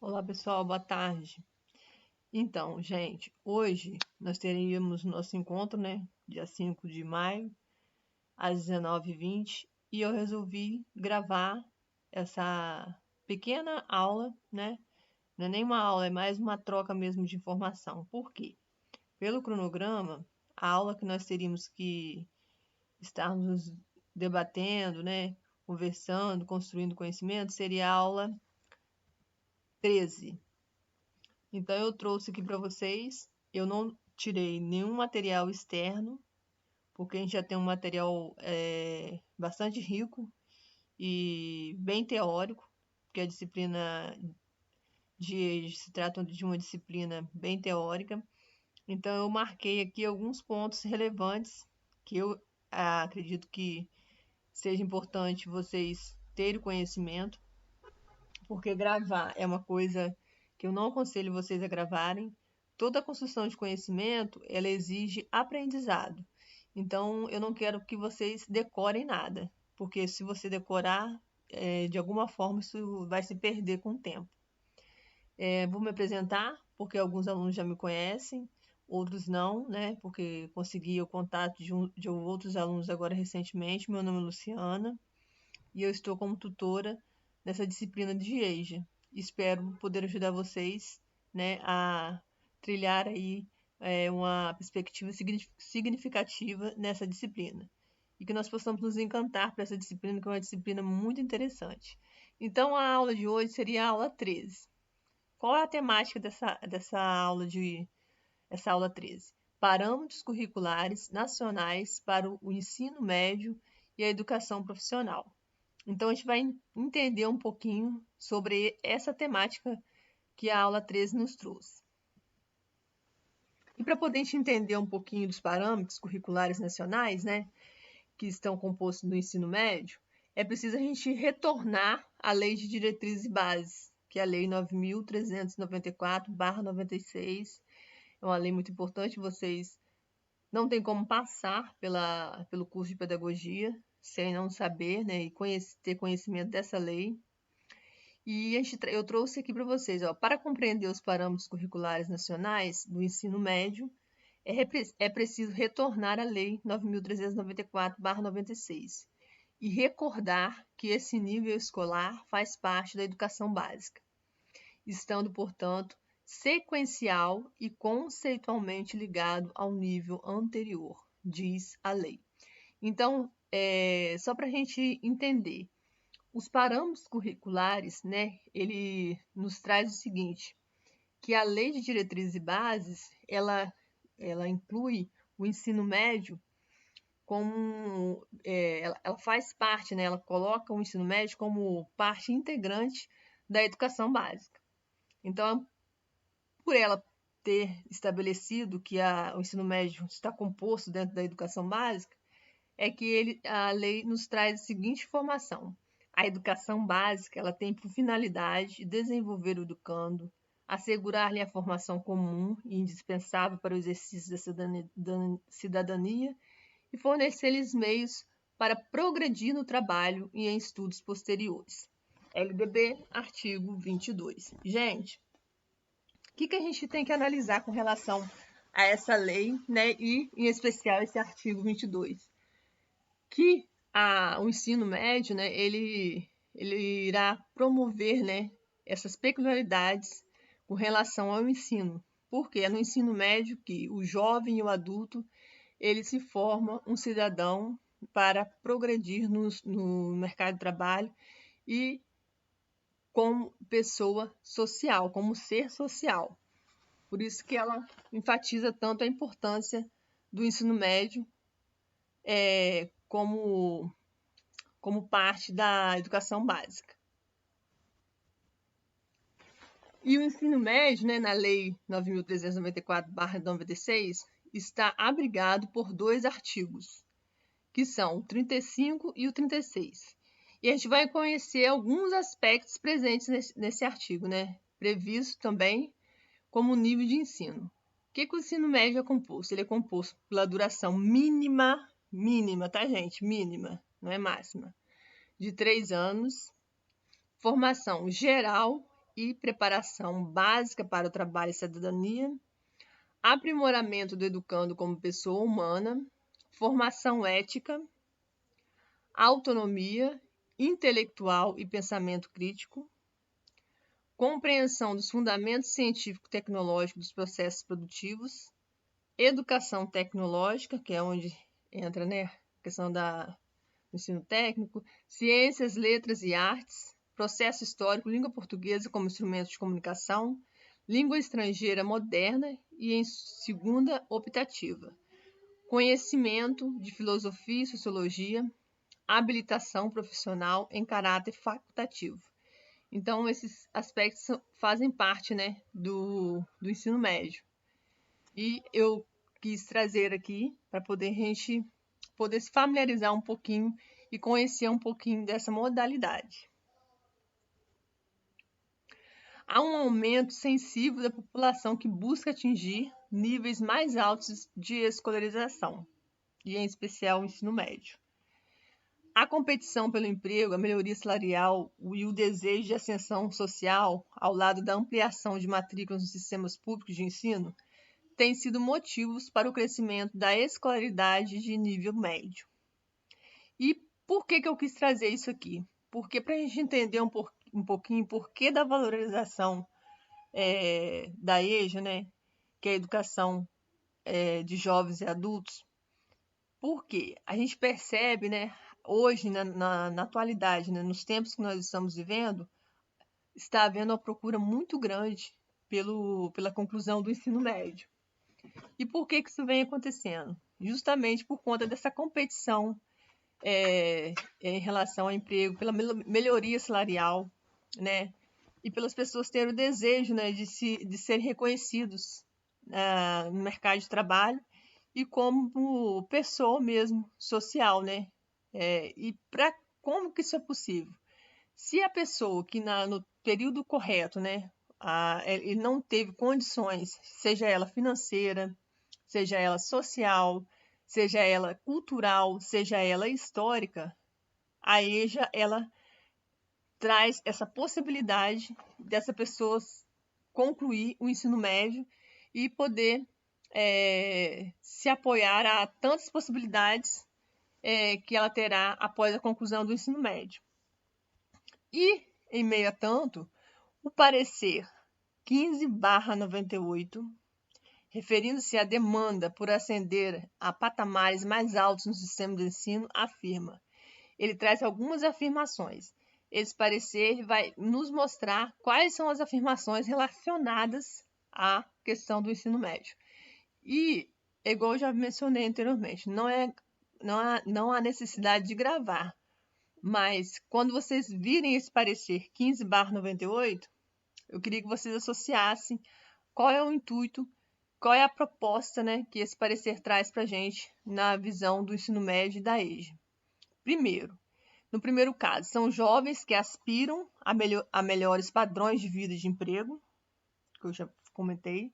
Olá pessoal, boa tarde. Então, gente, hoje nós teríamos nosso encontro, né? Dia 5 de maio, às 19h20, e eu resolvi gravar essa pequena aula, né? Não é nem uma aula, é mais uma troca mesmo de informação. Por quê? Pelo cronograma, a aula que nós teríamos que estarmos debatendo, né? Conversando, construindo conhecimento, seria a aula 13. Então, eu trouxe aqui para vocês. Eu não tirei nenhum material externo, porque a gente já tem um material bastante rico e bem teórico, porque a disciplina de se trata de uma disciplina bem teórica. Então, eu marquei aqui alguns pontos relevantes que eu acredito que seja importante vocês terem conhecimento, porque gravar é uma coisa que eu não aconselho vocês a gravarem. Toda construção de conhecimento, ela exige aprendizado. Então, eu não quero que vocês decorem nada, porque se você decorar, de alguma forma isso vai se perder com o tempo. Vou me apresentar, porque alguns alunos já me conhecem, outros não, né? Porque consegui o contato de outros alunos agora recentemente. Meu nome é Luciana e eu estou como tutora nessa disciplina de EJA. Espero poder ajudar vocês, né, a trilhar aí uma perspectiva significativa nessa disciplina. E que nós possamos nos encantar por essa disciplina, que é uma disciplina muito interessante. Então, a aula de hoje seria a aula 13. Qual é a temática essa aula 13? Parâmetros curriculares nacionais para o ensino médio e a educação profissional. Então, a gente vai entender um pouquinho sobre essa temática que a aula 13 nos trouxe. E para poder a gente entender um pouquinho dos parâmetros curriculares nacionais, né, que estão compostos no ensino médio, é preciso a gente retornar à Lei de Diretrizes e Bases, que é a Lei 9.394/96. É uma lei muito importante, vocês não tem como passar pelo curso de pedagogia sem não saber, né, e ter conhecimento dessa lei. E eu trouxe aqui para vocês, ó, para compreender os parâmetros curriculares nacionais do ensino médio, é preciso retornar à Lei 9.394/96 e recordar que esse nível escolar faz parte da educação básica, estando, portanto, sequencial e conceitualmente ligado ao nível anterior, diz a lei. Então, só para a gente entender, os parâmetros curriculares, né, ele nos traz o seguinte, que a Lei de Diretrizes e Bases, ela inclui o ensino médio como, ela faz parte, né, ela coloca o ensino médio como parte integrante da educação básica. Então, por ela ter estabelecido que o ensino médio está composto dentro da educação básica, é que a lei nos traz a seguinte informação. A educação básica ela tem por finalidade desenvolver o educando, assegurar-lhe a formação comum e indispensável para o exercício da cidadania e fornecer-lhes meios para progredir no trabalho e em estudos posteriores. LDB, artigo 22. Gente, o que a gente tem que analisar com relação a essa lei, né, e em especial esse artigo 22? Que o ensino médio, né, ele irá promover, né, essas peculiaridades com relação ao ensino. Porque é no ensino médio que o jovem e o adulto ele se forma um cidadão para progredir no mercado de trabalho e como pessoa social, como ser social. Por isso que ela enfatiza tanto a importância do ensino médio como parte da educação básica. E o ensino médio, né, na Lei 9.394/96, está abrigado por dois artigos, que são o 35 e o 36. E a gente vai conhecer alguns aspectos presentes nesse artigo, né, previsto também como nível de ensino. O que o ensino médio é composto? Ele é composto pela duração mínima, tá, gente? Mínima, não é máxima, de 3 anos, formação geral e preparação básica para o trabalho e cidadania, aprimoramento do educando como pessoa humana, formação ética, autonomia intelectual e pensamento crítico, compreensão dos fundamentos científico-tecnológicos dos processos produtivos, educação tecnológica, que é onde entra, né, a questão do ensino técnico, ciências, letras e artes, processo histórico, língua portuguesa como instrumento de comunicação, língua estrangeira moderna e em segunda optativa, conhecimento de filosofia e sociologia, habilitação profissional em caráter facultativo. Então, esses aspectos fazem parte, né, do ensino médio. E eu quis trazer aqui para poder a gente poder se familiarizar um pouquinho e conhecer um pouquinho dessa modalidade. Há um aumento sensível da população que busca atingir níveis mais altos de escolarização, e em especial o ensino médio. A competição pelo emprego, a melhoria salarial e o desejo de ascensão social, ao lado da ampliação de matrículas nos sistemas públicos de ensino, têm sido motivos para o crescimento da escolaridade de nível médio. E por que eu quis trazer isso aqui? Porque para a gente entender um pouquinho por que da valorização da EJA, né, que é a educação de jovens e adultos, porque a gente percebe, né, hoje, na atualidade, né, nos tempos que nós estamos vivendo, está havendo uma procura muito grande pela conclusão do ensino médio. E por que isso vem acontecendo? Justamente por conta dessa competição em relação ao emprego, pela melhoria salarial, né? E pelas pessoas terem o desejo, né, de serem reconhecidos no mercado de trabalho e como pessoa mesmo, social, né? E como que isso é possível? Se a pessoa que no período correto, né, ele não teve condições, seja ela financeira, seja ela social, seja ela cultural, seja ela histórica, a EJA, ela traz essa possibilidade dessa pessoa concluir o ensino médio e poder se apoiar a tantas possibilidades que ela terá após a conclusão do ensino médio. E, em meio a tanto, o parecer 15/98, referindo-se à demanda por ascender a patamares mais altos no sistema de ensino, afirma. Ele traz algumas afirmações. Esse parecer vai nos mostrar quais são as afirmações relacionadas à questão do ensino médio. E, igual eu já mencionei anteriormente, não há necessidade de gravar, mas quando vocês virem esse parecer 15/98, eu queria que vocês associassem qual é o intuito, qual é a proposta, né, que esse parecer traz para a gente na visão do ensino médio e da EJA. No primeiro caso, são jovens que aspiram a melhores padrões de vida e de emprego, que eu já comentei.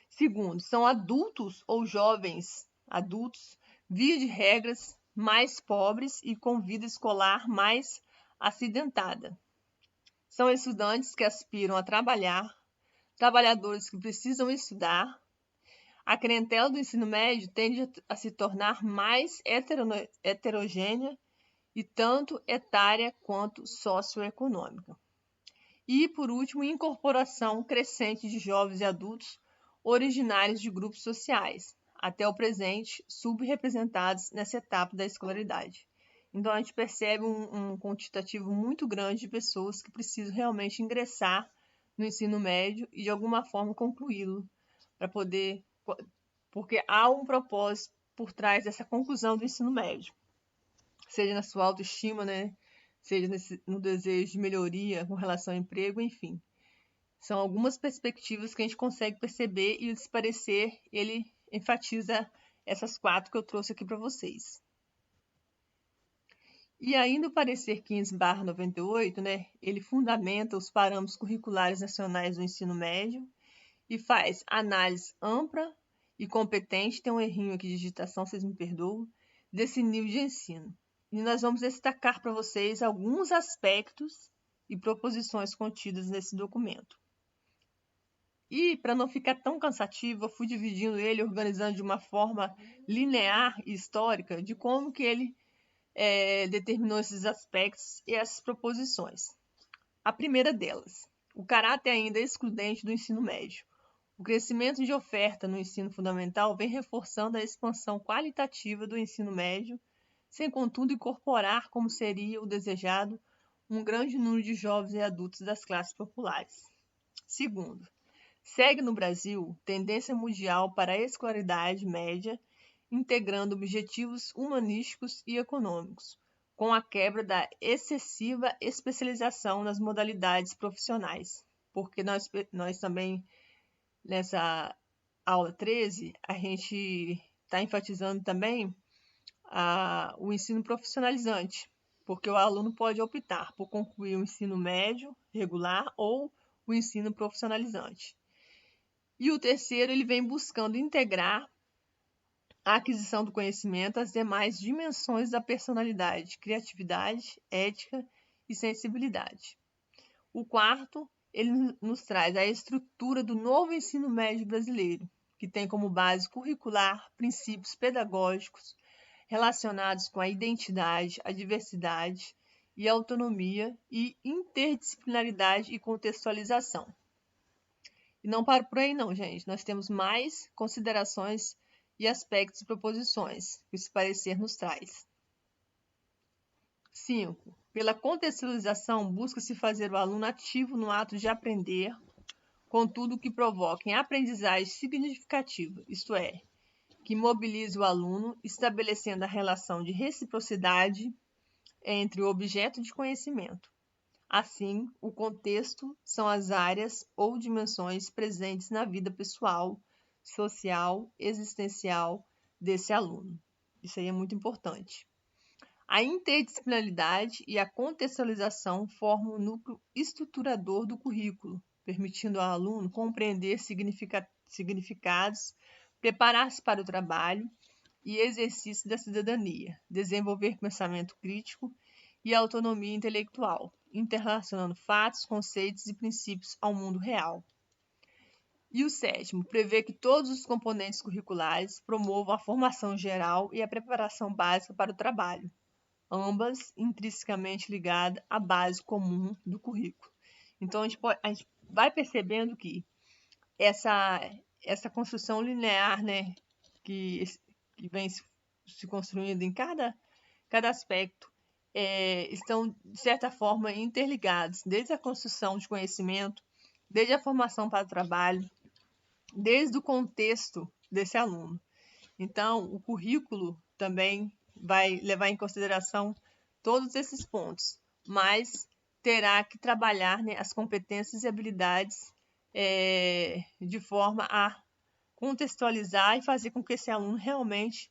Segundo, são adultos ou jovens adultos, via de regras, mais pobres e com vida escolar mais acidentada. São estudantes que aspiram a trabalhar, trabalhadores que precisam estudar. A clientela do ensino médio tende a se tornar mais heterogênea e tanto etária quanto socioeconômica. E, por último, incorporação crescente de jovens e adultos originários de grupos sociais, até o presente subrepresentados nessa etapa da escolaridade. Então, a gente percebe um quantitativo muito grande de pessoas que precisam realmente ingressar no ensino médio e, de alguma forma, concluí-lo, porque há um propósito por trás dessa conclusão do ensino médio, seja na sua autoestima, né? Seja no desejo de melhoria com relação ao emprego, enfim. São algumas perspectivas que a gente consegue perceber e o parecer, ele enfatiza essas 4 que eu trouxe aqui para vocês. E ainda o parecer 15/98, né, ele fundamenta os parâmetros curriculares nacionais do ensino médio e faz análise ampla e competente, tem um errinho aqui de digitação, vocês me perdoam, desse nível de ensino. E nós vamos destacar para vocês alguns aspectos e proposições contidas nesse documento. E, para não ficar tão cansativo, eu fui dividindo ele, organizando de uma forma linear e histórica de como que ele determinou esses aspectos e essas proposições. A primeira delas, o caráter ainda excludente do ensino médio. O crescimento de oferta no ensino fundamental vem reforçando a expansão qualitativa do ensino médio, sem contudo incorporar, como seria o desejado, um grande número de jovens e adultos das classes populares. Segundo, segue no Brasil tendência mundial para a escolaridade média, integrando objetivos humanísticos e econômicos, com a quebra da excessiva especialização nas modalidades profissionais. Porque nós também, nessa aula 13, a gente está enfatizando também o ensino profissionalizante, porque o aluno pode optar por concluir o ensino médio regular ou o ensino profissionalizante. E o terceiro, ele vem buscando integrar a aquisição do conhecimento às demais dimensões da personalidade, criatividade, ética e sensibilidade. O quarto, ele nos traz a estrutura do novo ensino médio brasileiro, que tem como base curricular princípios pedagógicos relacionados com a identidade, a diversidade e a autonomia e interdisciplinaridade e contextualização. E não para por aí não, gente. Nós temos mais considerações e aspectos e proposições que esse parecer nos traz. 5. Pela contextualização, busca-se fazer o aluno ativo no ato de aprender, contudo que provoquem aprendizagem significativa, isto é, que mobilize o aluno, estabelecendo a relação de reciprocidade entre o objeto de conhecimento. Assim, o contexto são as áreas ou dimensões presentes na vida pessoal, social, existencial desse aluno. Isso aí é muito importante. A interdisciplinaridade e a contextualização formam o núcleo estruturador do currículo, permitindo ao aluno compreender significados, preparar-se para o trabalho e exercício da cidadania, desenvolver pensamento crítico e autonomia intelectual, interrelacionando fatos, conceitos e princípios ao mundo real. E o sétimo, prevê que todos os componentes curriculares promovam a formação geral e a preparação básica para o trabalho, ambas intrinsecamente ligadas à base comum do currículo. Então, a gente vai percebendo que essa construção linear, né, que vem se construindo em cada aspecto, estão, de certa forma, interligados, desde a construção de conhecimento, desde a formação para o trabalho, desde o contexto desse aluno. Então, o currículo também vai levar em consideração todos esses pontos, mas terá que trabalhar, né, as competências e habilidades de forma a contextualizar e fazer com que esse aluno realmente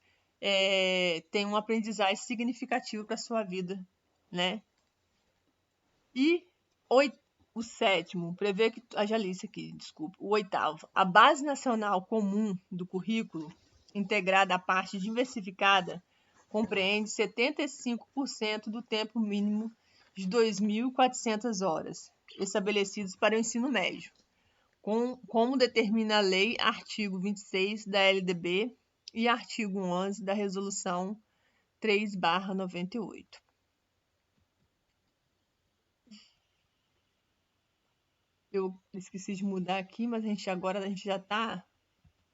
tenha uma aprendizagem significativa para a sua vida, né? E o sétimo, prevê que, já li isso aqui, desculpa. O oitavo, a base nacional comum do currículo, integrada à parte diversificada, compreende 75% do tempo mínimo de 2.400 horas, estabelecidos para o ensino médio, como determina a lei, artigo 26 da LDB e artigo 11 da resolução 3/98. Eu esqueci de mudar aqui, mas a gente já está, deixa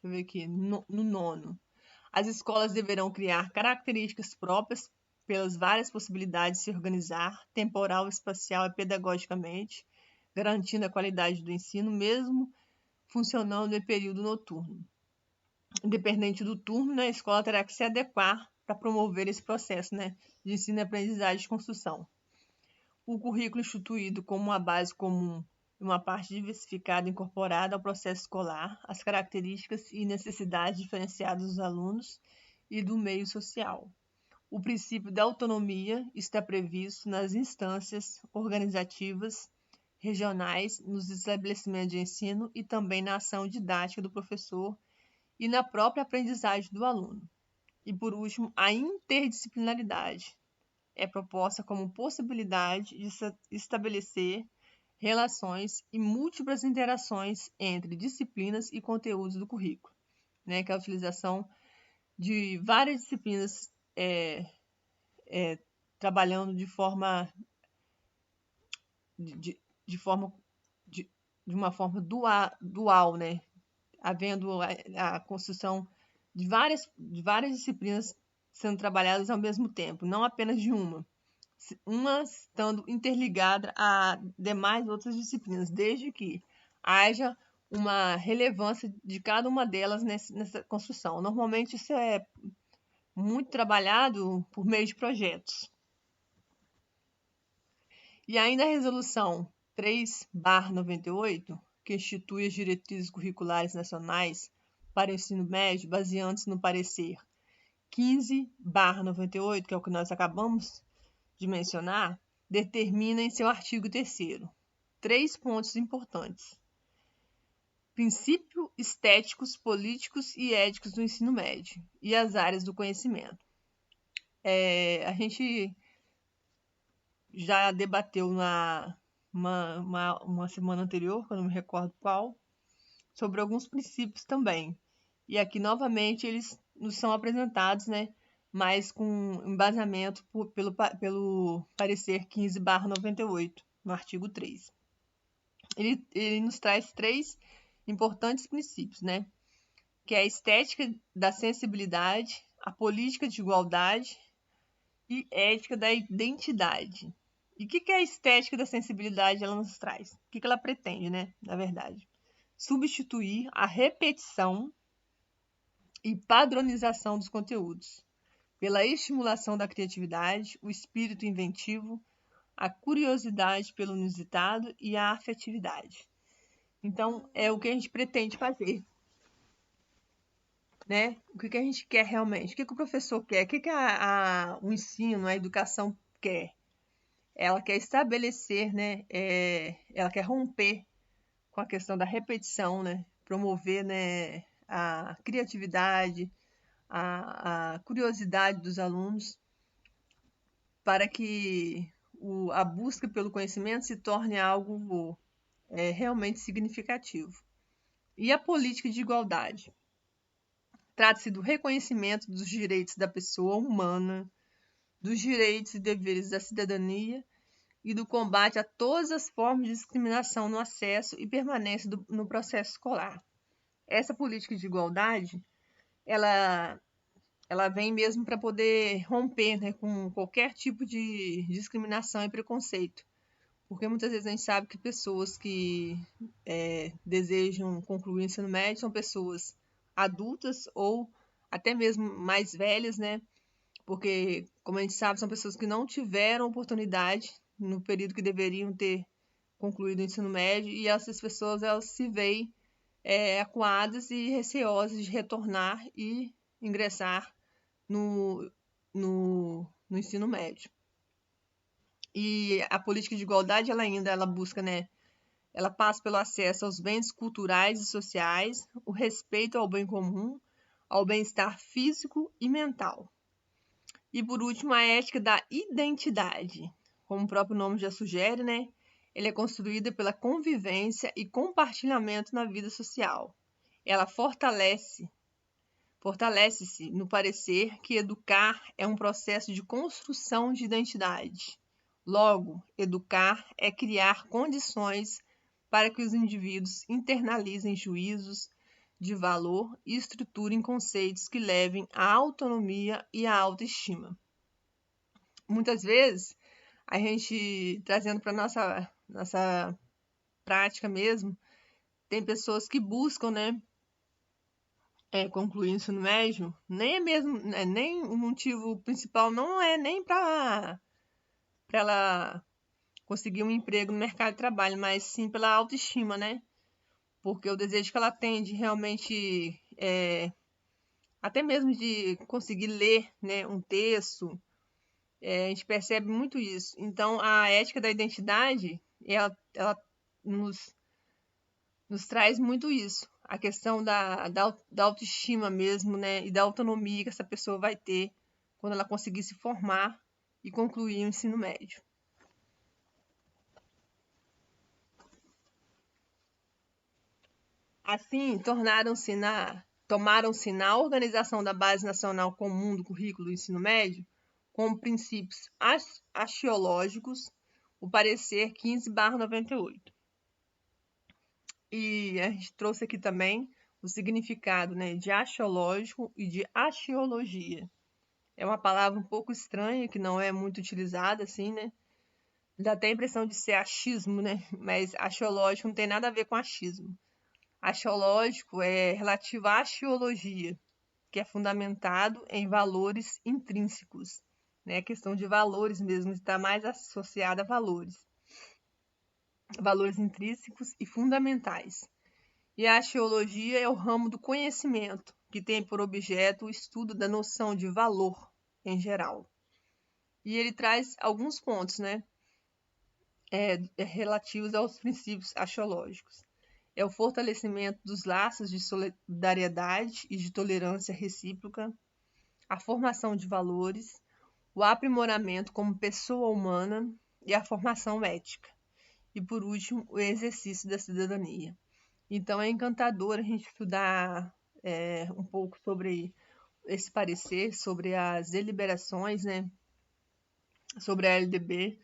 eu ver aqui, no nono. As escolas deverão criar características próprias pelas várias possibilidades de se organizar, temporal, espacial e pedagogicamente, garantindo a qualidade do ensino, mesmo funcionando em período noturno. Independente do turno, a escola terá que se adequar para promover esse processo, né, de ensino, aprendizagem e construção. O currículo instituído como uma base comum e uma parte diversificada incorporada ao processo escolar, as características e necessidades diferenciadas dos alunos e do meio social. O princípio da autonomia está previsto nas instâncias organizativas regionais, nos estabelecimentos de ensino e também na ação didática do professor e na própria aprendizagem do aluno. E, por último, a interdisciplinaridade é proposta como possibilidade de estabelecer relações e múltiplas interações entre disciplinas e conteúdos do currículo, né? Que é a utilização de várias disciplinas trabalhando de uma forma dual, né? Havendo a construção de várias disciplinas sendo trabalhadas ao mesmo tempo, não apenas de uma estando interligada a demais outras disciplinas, desde que haja uma relevância de cada uma delas nessa construção. Normalmente isso é muito trabalhado por meio de projetos. E ainda a resolução 3/98, que institui as diretrizes curriculares nacionais para o ensino médio, baseando-se no parecer 15/98, que é o que nós acabamos de mencionar, determina em seu artigo 3º 3 pontos importantes: princípios estéticos, políticos e éticos do ensino médio e as áreas do conhecimento. A gente já debateu uma semana anterior, que eu não me recordo qual, sobre alguns princípios também. E aqui, novamente, eles nos são apresentados, né, mas com embasamento pelo parecer 15/98, no artigo 3. Ele nos traz 3 importantes princípios, né, que é a estética da sensibilidade, a política de igualdade e ética da identidade. E o que é a estética da sensibilidade ela nos traz? O que ela pretende, né, na verdade? Substituir a repetição e padronização dos conteúdos pela estimulação da criatividade, o espírito inventivo, a curiosidade pelo inusitado e a afetividade. Então, é o que a gente pretende fazer, né? O que a gente quer realmente? O que o professor quer? O que o ensino, a educação quer? Ela quer estabelecer, né? Ela quer romper com a questão da repetição, né? Promover, né, a criatividade, a curiosidade dos alunos, para que a busca pelo conhecimento se torne algo realmente significativo. E a política de igualdade? Trata-se do reconhecimento dos direitos da pessoa humana, dos direitos e deveres da cidadania e do combate a todas as formas de discriminação no acesso e permanência no processo escolar. Essa política de igualdade, ela vem mesmo para poder romper, né, com qualquer tipo de discriminação e preconceito. Porque muitas vezes a gente sabe que pessoas que desejam concluir o ensino médio são pessoas adultas ou até mesmo mais velhas, né? Porque, como a gente sabe, são pessoas que não tiveram oportunidade no período que deveriam ter concluído o ensino médio, e essas pessoas elas se veem acuadas e receosas de retornar e ingressar no ensino médio. E a política de igualdade, ela busca, né, ela passa pelo acesso aos bens culturais e sociais, o respeito ao bem comum, ao bem-estar físico e mental. E por último, a ética da identidade. Como o próprio nome já sugere, né, ele é construída pela convivência e compartilhamento na vida social. Ela fortalece-se no parecer que educar é um processo de construção de identidade. Logo, educar é criar condições para que os indivíduos internalizem juízos de valor e estruturem conceitos que levem à autonomia e à autoestima. Muitas vezes, a gente, trazendo para a nossa prática mesmo, tem pessoas que buscam, né, concluir o ensino médio, nem o motivo principal não é nem para ela conseguir um emprego no mercado de trabalho, mas sim pela autoestima, né? Porque o desejo que ela tem de realmente, até mesmo de conseguir ler, né, um texto, a gente percebe muito isso. Então, a ética da identidade, ela nos traz muito isso. A questão da autoestima mesmo, né? E da autonomia que essa pessoa vai ter quando ela conseguir se formar e concluir o ensino médio. Assim, tomaram-se na organização da Base Nacional Comum do Currículo do Ensino Médio, como princípios axiológicos, o parecer 15/98. E a gente trouxe aqui também o significado, né, de axiológico e de axiologia. É uma palavra um pouco estranha, que não é muito utilizada, assim, né? Dá até a impressão de ser achismo, né? Mas axiológico não tem nada a ver com achismo. Axiológico é relativo à axiologia, que é fundamentado em valores intrínsecos, né? A questão de valores mesmo, está mais associada a valores. Valores intrínsecos e fundamentais. E a axiologia é o ramo do conhecimento, que tem por objeto o estudo da noção de valor em geral. E ele traz alguns pontos, né? Relativos aos princípios axiológicos. É o fortalecimento dos laços de solidariedade e de tolerância recíproca, a formação de valores, o aprimoramento como pessoa humana e a formação ética. E, por último, o exercício da cidadania. Então, é encantador a gente estudar um pouco sobre esse parecer, sobre as deliberações, né, sobre a LDB,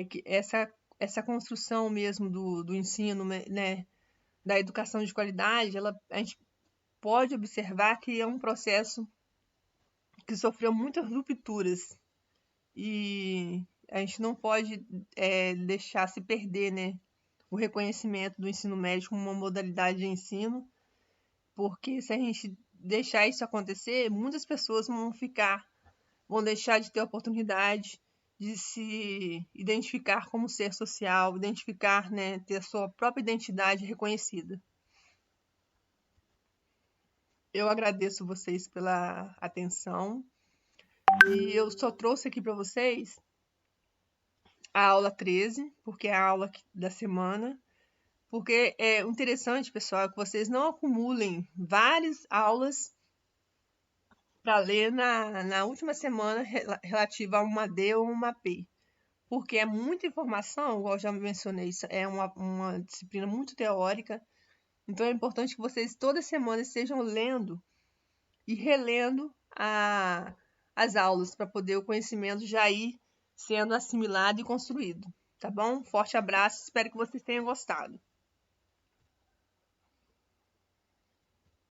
que essa construção mesmo do ensino, né, da educação de qualidade, a gente pode observar que é um processo que sofreu muitas rupturas e a gente não pode deixar se perder, né, o reconhecimento do ensino médio como uma modalidade de ensino, porque se a gente deixar isso acontecer, muitas pessoas vão deixar de ter a oportunidade de se identificar como ser social, identificar, né, ter a sua própria identidade reconhecida. Eu agradeço vocês pela atenção e eu só trouxe aqui para vocês a aula 13, porque é a aula da semana, porque é interessante, pessoal, que vocês não acumulem várias aulas para ler na última semana relativa a uma D ou uma P, porque é muita informação, igual eu já mencionei, isso é uma disciplina muito teórica, então é importante que vocês toda semana estejam lendo e relendo as aulas para poder o conhecimento já ir sendo assimilado e construído, tá bom? Forte abraço, espero que vocês tenham gostado.